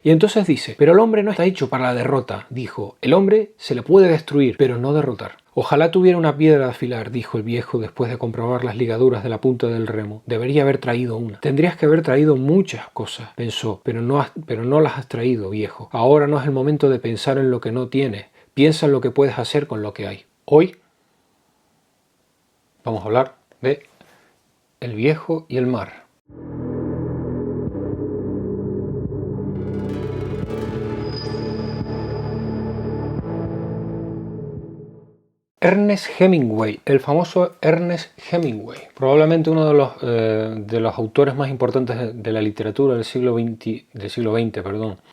Y entonces dice, pero el hombre no está hecho para la derrota, dijo, el hombre se le puede destruir, pero no derrotar. Ojalá tuviera una piedra de afilar, dijo el viejo después de comprobar las ligaduras de la punta del remo. Debería haber traído una. Tendrías que haber traído muchas cosas, pensó, pero no las has traído, viejo. Ahora no es el momento de pensar en lo que no tienes. Piensa en lo que puedes hacer con lo que hay. Hoy vamos a hablar de el viejo y el mar. Ernest Hemingway, el famoso Ernest Hemingway, probablemente uno de los autores más importantes de la literatura del siglo XX.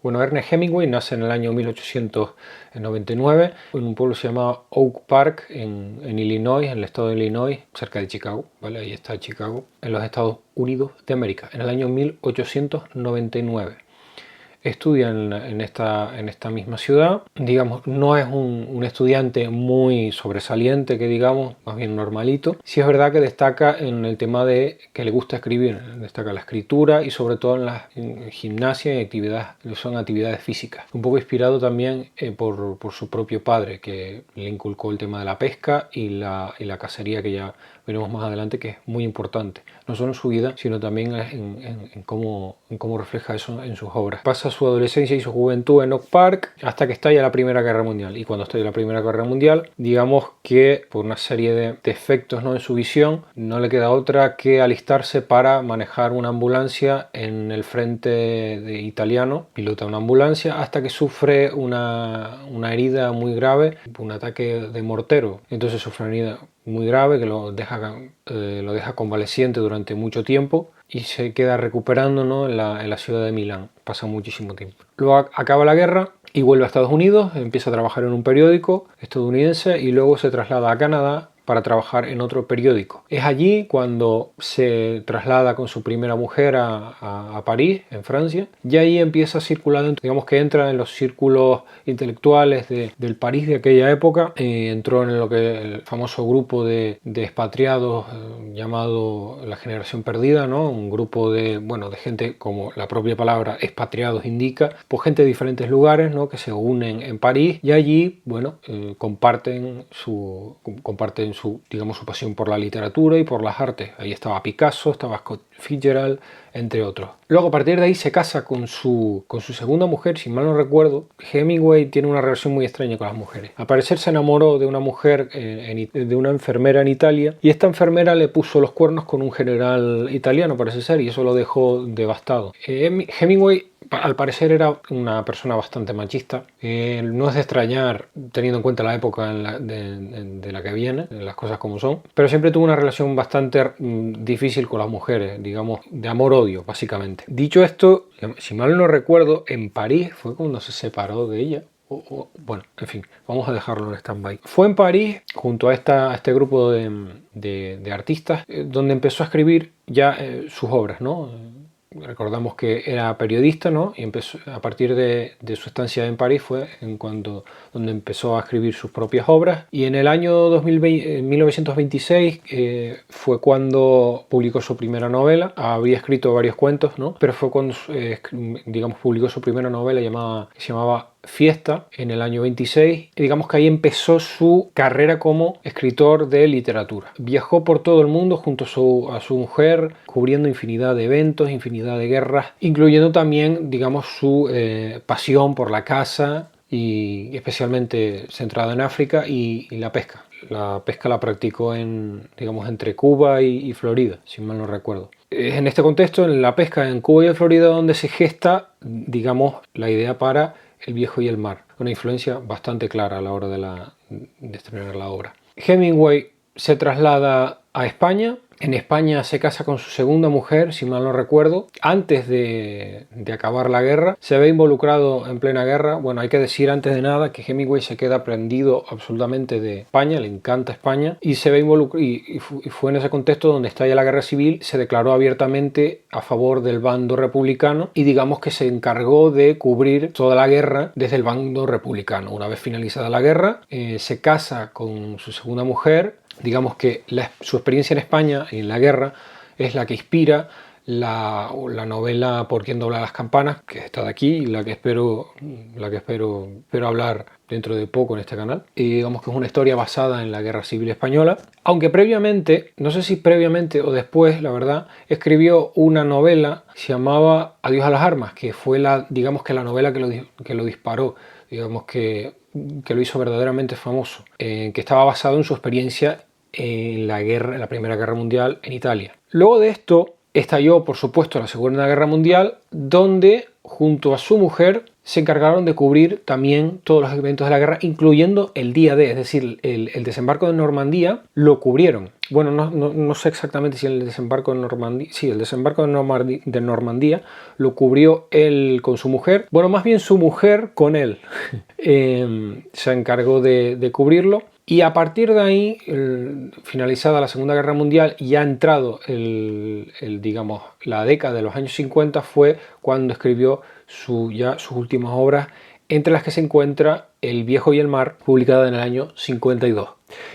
Bueno, Ernest Hemingway nace en el año 1899 en un pueblo que se llama Oak Park, en Illinois, en el estado de Illinois, cerca de Chicago, ¿vale? Ahí está Chicago, en los Estados Unidos de América, en el año 1899. Estudia en esta misma ciudad, digamos, no es un estudiante muy sobresaliente, que digamos, más bien normalito. Sí es verdad que destaca en el tema de que le gusta escribir, destaca la escritura y sobre todo en gimnasia y actividades físicas. Un poco inspirado también por su propio padre, que le inculcó el tema de la pesca y la cacería, que ya veremos más adelante, que es muy importante, no solo en su vida, sino también en cómo refleja eso en sus obras. Pasa su adolescencia y su juventud en Oak Park hasta que estalla la Primera Guerra Mundial. Y cuando estalla la Primera Guerra Mundial, digamos que por una serie de defectos, ¿no?, en su visión, no le queda otra que alistarse para manejar una ambulancia en el frente italiano. Pilota una ambulancia hasta que sufre una herida muy grave, un ataque de mortero. Entonces sufre una herida muy grave que lo deja convaleciente durante mucho tiempo y se queda recuperando, ¿no?, en la ciudad de Milán. Pasa muchísimo tiempo. Luego acaba la guerra y vuelve a Estados Unidos, empieza a trabajar en un periódico estadounidense y luego se traslada a Canadá para trabajar en otro periódico. Es allí cuando se traslada con su primera mujer a París, en Francia, y ahí empieza a circular, digamos que entra en los círculos intelectuales del París de aquella época. Entró en lo que el famoso grupo de expatriados llamado la Generación Perdida, ¿no? Un grupo de gente, como la propia palabra expatriados indica, pues gente de diferentes lugares, ¿no?, que se unen en París y allí, comparten su pasión por la literatura y por las artes. Ahí estaba Picasso, estaba Scott Fitzgerald, entre otros. Luego, a partir de ahí, se casa con su segunda mujer, si mal no recuerdo. Hemingway tiene una relación muy extraña con las mujeres. Al parecer se enamoró de una mujer, de una enfermera en Italia, y esta enfermera le puso los cuernos con un general italiano, parece ser, y eso lo dejó devastado. Hemingway, al parecer, era una persona bastante machista. No es de extrañar, teniendo en cuenta la época de la que viene, las cosas como son, pero siempre tuvo una relación bastante difícil con las mujeres, digamos, de amor-odio, básicamente. Dicho esto, si mal no recuerdo, en París fue cuando se separó de ella. Bueno, en fin, vamos a dejarlo en stand-by. Fue en París, junto a este grupo de artistas, donde empezó a escribir ya sus obras, ¿no? Recordamos que era periodista, ¿no? Y empezó, a partir de su estancia en París fue donde empezó a escribir sus propias obras. Y en el año 1926 fue cuando publicó su primera novela. Había escrito varios cuentos, ¿no? Pero fue cuando, publicó su primera novela que se llamaba Fiesta, en el año 26, y digamos que ahí empezó su carrera como escritor de literatura. Viajó por todo el mundo junto a su mujer, cubriendo infinidad de eventos, infinidad de guerras, incluyendo también, digamos, su pasión por la caza, y especialmente centrada en África, y la pesca. La pesca la practicó entre Cuba y Florida, si mal no recuerdo. Es en este contexto, en la pesca en Cuba y en Florida, donde se gesta, digamos, la idea para El viejo y el mar. Una influencia bastante clara a la hora de estrenar la obra. Hemingway se traslada a España. En España se casa con su segunda mujer, si mal no recuerdo, antes de acabar la guerra. Se ve involucrado en plena guerra. Bueno, hay que decir antes de nada que Hemingway se queda prendido absolutamente de España, le encanta España, y se ve involucrado, y fue en ese contexto donde estalla la guerra civil. Se declaró abiertamente a favor del bando republicano y digamos que se encargó de cubrir toda la guerra desde el bando republicano. Una vez finalizada la guerra, se casa con su segunda mujer. Digamos que su experiencia en España y en la guerra es la que inspira la novela Por quién dobla las campanas, que está de aquí y la que espero hablar dentro de poco en este canal. Y digamos que es una historia basada en la Guerra Civil Española, aunque previamente, no sé si previamente o después, la verdad, escribió una novela que se llamaba Adiós a las armas, que fue digamos que la novela que lo disparó, digamos que lo hizo verdaderamente famoso, que estaba basado en su experiencia en la Primera Guerra Mundial en Italia. Luego de esto estalló, por supuesto, la Segunda Guerra Mundial, donde junto a su mujer se encargaron de cubrir también todos los eventos de la guerra, incluyendo el día D, es decir, el desembarco de Normandía lo cubrieron. Bueno, no sé exactamente si el desembarco de Normandía, sí, el desembarco de Normandía lo cubrió él con su mujer, bueno, más bien su mujer con él, se encargó de cubrirlo. Y a partir de ahí, finalizada la Segunda Guerra Mundial y ya entrado digamos, la década de los años 50, fue cuando escribió sus últimas obras, entre las que se encuentra El viejo y el mar, publicada en el año 52.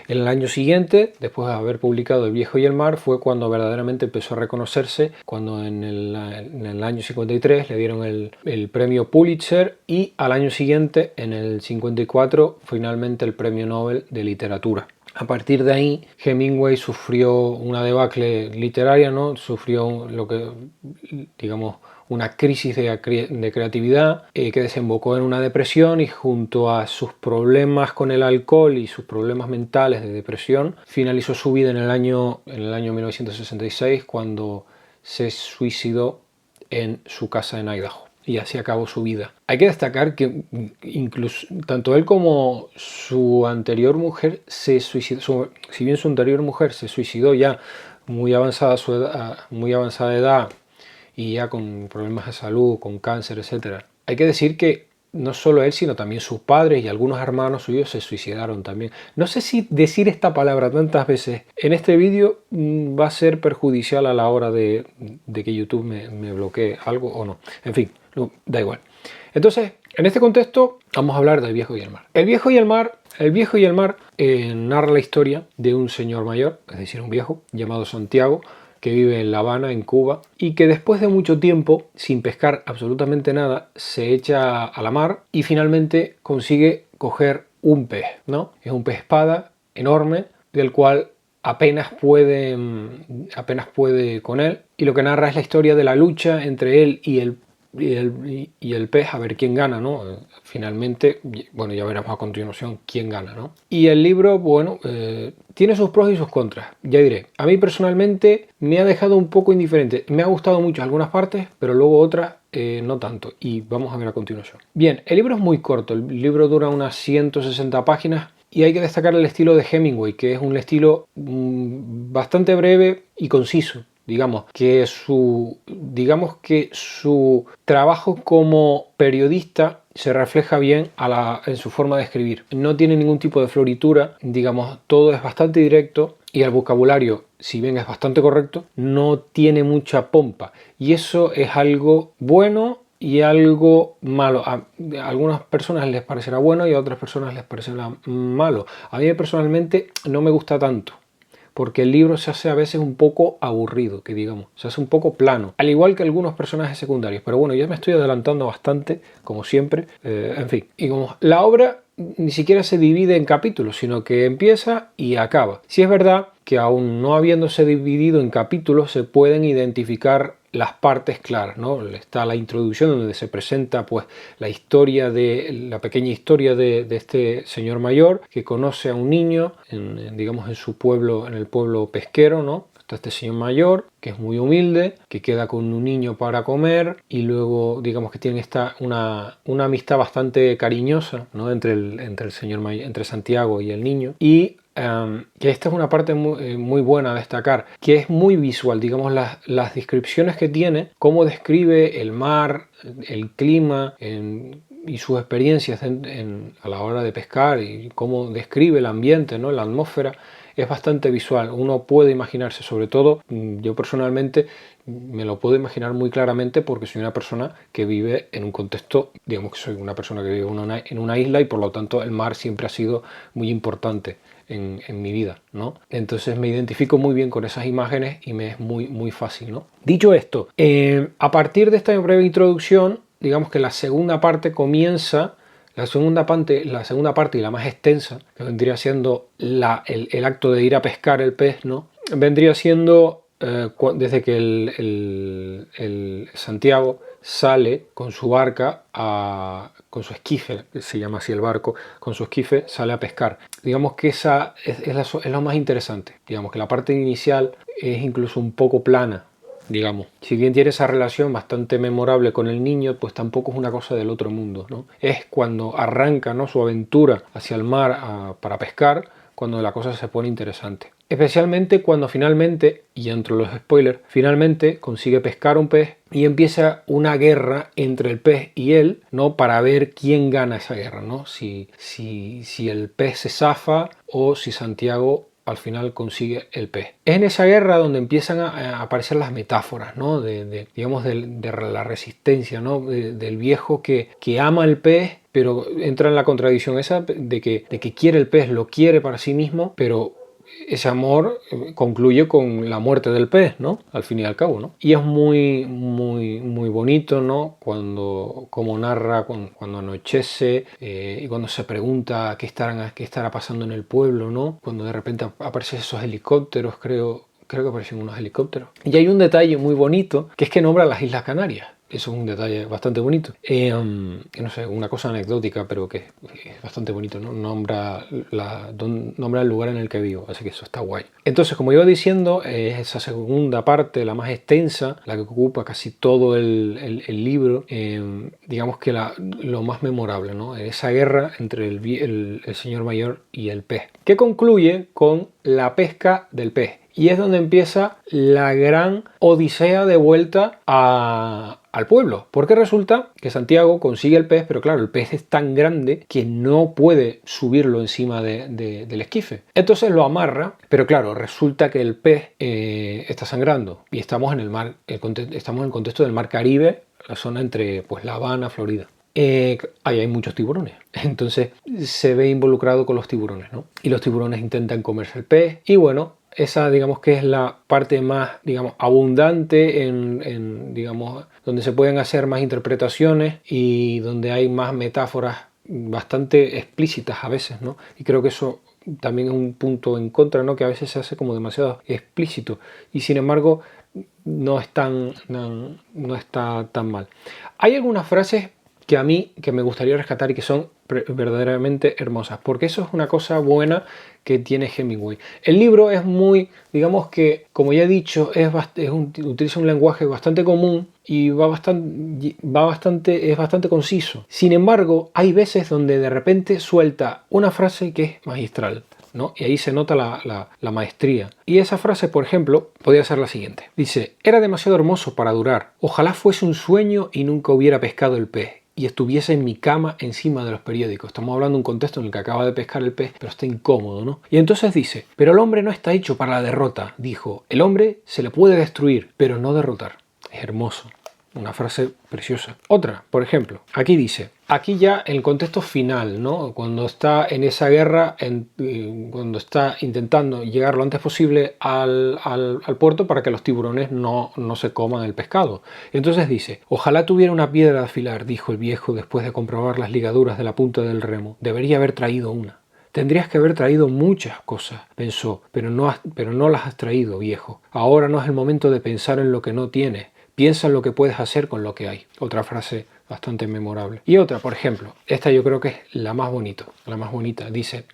En el año siguiente, después de haber publicado El viejo y el mar, fue cuando verdaderamente empezó a reconocerse, cuando en el año 53 le dieron el premio Pulitzer y al año siguiente, en el 54, finalmente el premio Nobel de literatura. A partir de ahí, Hemingway sufrió una debacle literaria, ¿no? Sufrió lo que, digamos, una crisis de creatividad que desembocó en una depresión, y junto a sus problemas con el alcohol y sus problemas mentales de depresión, finalizó su vida en el año 1966, cuando se suicidó en su casa en Idaho. Y así acabó su vida. Hay que destacar que incluso tanto él como su anterior mujer se suicidó. Si bien su anterior mujer se suicidó ya muy avanzada edad y ya con problemas de salud, con cáncer, etc. Hay que decir que no solo él, sino también sus padres y algunos hermanos suyos se suicidaron también. No sé si decir esta palabra tantas veces en este vídeo va a ser perjudicial a la hora de que YouTube me bloquee algo o no. En fin, da igual. Entonces, en este contexto vamos a hablar del Viejo y el mar. El Viejo y el mar narra la historia de un señor mayor, es decir, un viejo, llamado Santiago, que vive en La Habana, en Cuba, y que después de mucho tiempo, sin pescar absolutamente nada, se echa a la mar y finalmente consigue coger un pez, ¿no? Es un pez espada enorme, del cual apenas puede con él, y lo que narra es la historia de la lucha entre él y el pez, a ver quién gana, ¿no? Finalmente, bueno, ya veremos a continuación quién gana, ¿no? Y el libro, bueno, tiene sus pros y sus contras, ya diré. A mí personalmente me ha dejado un poco indiferente. Me ha gustado mucho algunas partes, pero luego otras no tanto. Y vamos a ver a continuación. Bien, el libro es muy corto. El libro dura unas 160 páginas. Y hay que destacar el estilo de Hemingway, que es un estilo bastante breve y conciso. Digamos que su trabajo como periodista se refleja bien en su forma de escribir. No tiene ningún tipo de floritura, digamos, todo es bastante directo, y el vocabulario, si bien es bastante correcto, no tiene mucha pompa. Y eso es algo bueno y algo malo. A algunas personas les parecerá bueno y a otras personas les parecerá malo. A mí personalmente no me gusta tanto, porque el libro se hace a veces un poco aburrido, que digamos, se hace un poco plano, al igual que algunos personajes secundarios. Pero bueno, ya me estoy adelantando bastante, como siempre, en fin. Y como la obra ni siquiera se divide en capítulos, sino que empieza y acaba. Sí es verdad que aún no habiéndose dividido en capítulos, se pueden identificar las partes claras, ¿no? Está la introducción, donde se presenta pues la pequeña historia de este señor mayor que conoce a un niño digamos en su pueblo, en el pueblo pesquero, ¿no? Está este señor mayor que es muy humilde, que queda con un niño para comer, y luego digamos que tienen una amistad bastante cariñosa, ¿no? entre Santiago y el niño. Y que esta es una parte muy buena a destacar, que es muy visual, digamos, las descripciones que tiene, cómo describe el mar, el clima y sus experiencias a la hora de pescar, y cómo describe el ambiente, ¿no? La atmósfera, es bastante visual. Uno puede imaginarse, sobre todo yo personalmente me lo puedo imaginar muy claramente, porque soy una persona que vive en un contexto, digamos que soy una persona que vive en una isla, y por lo tanto el mar siempre ha sido muy importante en mi vida, ¿no? Entonces me identifico muy bien con esas imágenes y me es muy fácil, ¿no? Dicho esto, a partir de esta breve introducción, digamos que la segunda parte comienza. La segunda parte y la más extensa, que vendría siendo el acto de ir a pescar el pez, ¿no? Vendría siendo desde que el Santiago sale con su barca, con su esquife, se llama así el barco, con su esquife sale a pescar. Digamos que esa es lo más interesante. Digamos que la parte inicial es incluso un poco plana. Digamos, si bien tiene esa relación bastante memorable con el niño, pues tampoco es una cosa del otro mundo, ¿no? Es cuando arranca, ¿no?, su aventura hacia el mar para pescar, cuando la cosa se pone interesante. Especialmente cuando finalmente, y entro los spoilers, finalmente consigue pescar un pez y empieza una guerra entre el pez y él, ¿no?, para ver quién gana esa guerra, ¿no? Si el pez se zafa o si Santiago al final consigue el pez. Es en esa guerra donde empiezan a aparecer las metáforas, ¿no?, digamos, de la resistencia, ¿no?, del viejo que ama el pez, pero entra en la contradicción esa de que quiere el pez, lo quiere para sí mismo, pero ese amor concluye con la muerte del pez, ¿no?, al fin y al cabo, ¿no? Y es muy bonito, ¿no?, como narra cuando anochece y cuando se pregunta qué estará pasando en el pueblo, ¿no? Cuando de repente aparecen esos helicópteros, creo que aparecen unos helicópteros. Y hay un detalle muy bonito, que es que nombra las Islas Canarias. Eso es un detalle bastante bonito. No sé, una cosa anecdótica, pero que es bastante bonito, ¿no? Nombra el lugar en el que vivo, así que eso está guay. Entonces, como iba diciendo, es esa segunda parte, la más extensa, la que ocupa casi todo el libro, digamos que lo más memorable, ¿no? Esa guerra entre el señor mayor y el pez, que concluye con la pesca del pez. Y es donde empieza la gran odisea de vuelta al pueblo, porque resulta que Santiago consigue el pez, pero claro, el pez es tan grande que no puede subirlo encima del esquife. Entonces lo amarra, pero claro, resulta que el pez está sangrando y estamos en el mar, estamos en el contexto del mar Caribe, la zona entre pues La Habana, Florida. Ahí hay muchos tiburones, entonces se ve involucrado con los tiburones, ¿no? Y los tiburones intentan comerse el pez y bueno, esa digamos que es la parte más, digamos, abundante digamos, donde se pueden hacer más interpretaciones y donde hay más metáforas bastante explícitas a veces, ¿no? Y creo que eso también es un punto en contra, ¿no?, que a veces se hace como demasiado explícito y sin embargo no está tan mal. Hay algunas frases que a mí me gustaría rescatar y que son verdaderamente hermosas, porque eso es una cosa buena que tiene Hemingway. El libro es muy, digamos que, como ya he dicho, utiliza un lenguaje bastante común y es bastante conciso. Sin embargo, hay veces donde de repente suelta una frase que es magistral, ¿no? Y ahí se nota la maestría. Y esa frase, por ejemplo, podría ser la siguiente. Dice: era demasiado hermoso para durar. Ojalá fuese un sueño y nunca hubiera pescado el pez y estuviese en mi cama encima de los periódicos. Estamos hablando de un contexto en el que acaba de pescar el pez, pero está incómodo, ¿no? Y entonces dice: pero el hombre no está hecho para la derrota. Dijo: el hombre se le puede destruir, pero no derrotar. Es hermoso. Una frase preciosa. Otra, por ejemplo, aquí dice, aquí ya en el contexto final, ¿no?, cuando está en esa guerra, cuando está intentando llegar lo antes posible al puerto para que los tiburones no se coman el pescado. Entonces dice: ojalá tuviera una piedra de afilar, dijo el viejo después de comprobar las ligaduras de la punta del remo. Debería haber traído una. Tendrías que haber traído muchas cosas, pensó, pero no las has traído, viejo. Ahora no es el momento de pensar en lo que no tienes. Piensa en lo que puedes hacer con lo que hay. Otra frase bastante memorable. Y otra, por ejemplo, esta yo creo que es la más bonita. Dice: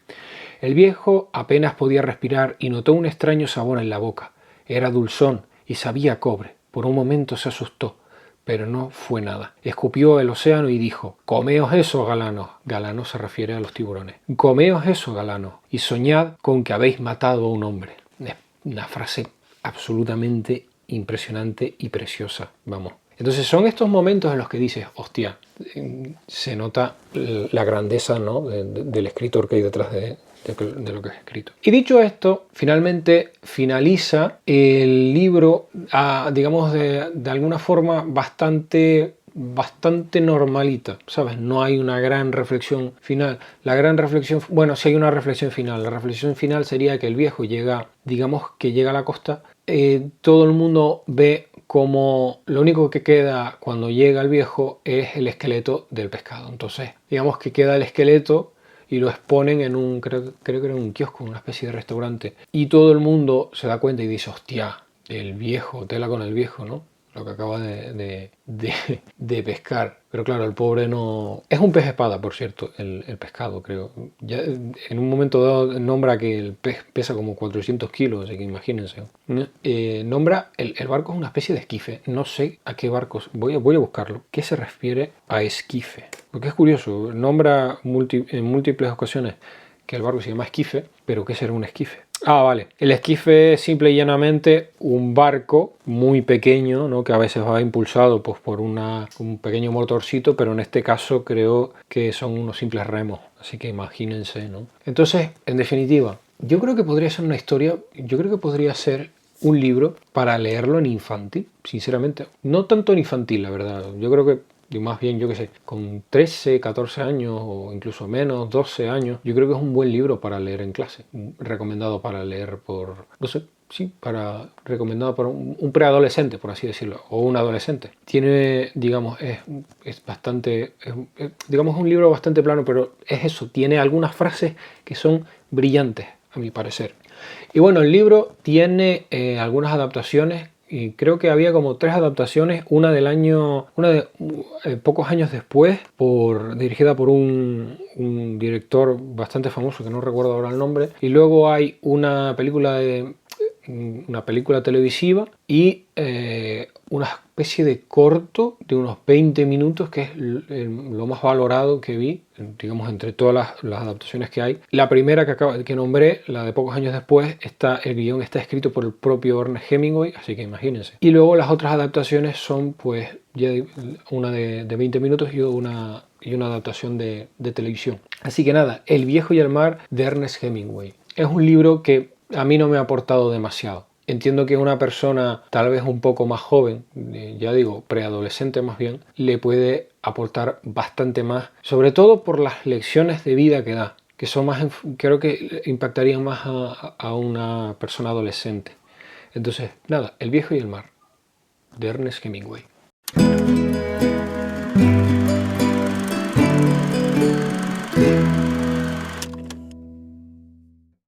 el viejo apenas podía respirar y notó un extraño sabor en la boca. Era dulzón y sabía a cobre. Por un momento se asustó, pero no fue nada. Escupió el océano y dijo: comeos eso, galanos. Galanos se refiere a los tiburones. Comeos eso, galanos, y soñad con que habéis matado a un hombre. Es una frase absolutamente impresionante y preciosa, vamos. Entonces son estos momentos en los que dices: hostia, se nota la grandeza, ¿no?, del escritor que hay detrás de lo que es escrito. Y dicho esto, finalmente finaliza el libro, digamos, de alguna forma bastante bastante normalita, ¿sabes? No hay una gran reflexión final. La gran reflexión, bueno, sí hay una reflexión final. La reflexión final sería que el viejo llega, digamos que llega a la costa, todo el mundo ve como lo único que queda cuando llega el viejo es el esqueleto del pescado. Entonces, digamos que queda el esqueleto y lo exponen en un, creo que era un kiosco, una especie de restaurante. Y todo el mundo se da cuenta y dice, hostia, el viejo, tela con el viejo, ¿no? Lo que acaba de pescar. Pero claro, el pobre no... Es un pez espada, por cierto, el pescado, creo. Ya en un momento dado nombra que el pez pesa como 400 kilos, así que imagínense. Nombra, el barco es una especie de esquife. No sé a qué barcos... Voy a buscarlo. ¿Qué se refiere a esquife? Porque es curioso. Nombra en múltiples ocasiones que el barco se llama esquife, pero ¿qué será un esquife? Ah, vale. El esquife es simple y llanamente un barco muy pequeño, ¿no? Que a veces va impulsado pues, por un pequeño motorcito, pero en este caso creo que son unos simples remos. Así que imagínense, ¿no? Entonces, en definitiva, yo creo que podría ser una historia, yo creo que podría ser un libro para leerlo en infantil, sinceramente. No tanto en infantil, la verdad. Yo creo que más bien, yo qué sé, con 13, 14 años o incluso menos, 12 años, yo creo que es un buen libro para leer en clase. Recomendado para leer por, no sé, sí, recomendado para un preadolescente, por así decirlo, o un adolescente. Tiene, digamos, es bastante, digamos, un libro bastante plano, pero es eso, tiene algunas frases que son brillantes, a mi parecer. Y bueno, el libro tiene algunas adaptaciones. Y creo que había como 3 adaptaciones, una de pocos años después, dirigida por un director bastante famoso que no recuerdo ahora el nombre, y luego hay una película televisiva y una especie de corto de unos 20 minutos que es lo más valorado que vi, digamos, entre todas las adaptaciones que hay. La primera que nombré, la de pocos años después, el guión está escrito por el propio Ernest Hemingway, así que imagínense. Y luego las otras adaptaciones son pues ya una de 20 minutos y una adaptación de televisión. Así que nada, El viejo y el mar de Ernest Hemingway. Es un libro que a mí no me ha aportado demasiado. Entiendo que una persona tal vez un poco más joven, ya digo, preadolescente más bien, le puede aportar bastante más, sobre todo por las lecciones de vida que da, que son más, creo que impactarían más a una persona adolescente. Entonces, nada, El viejo y el mar, de Ernest Hemingway.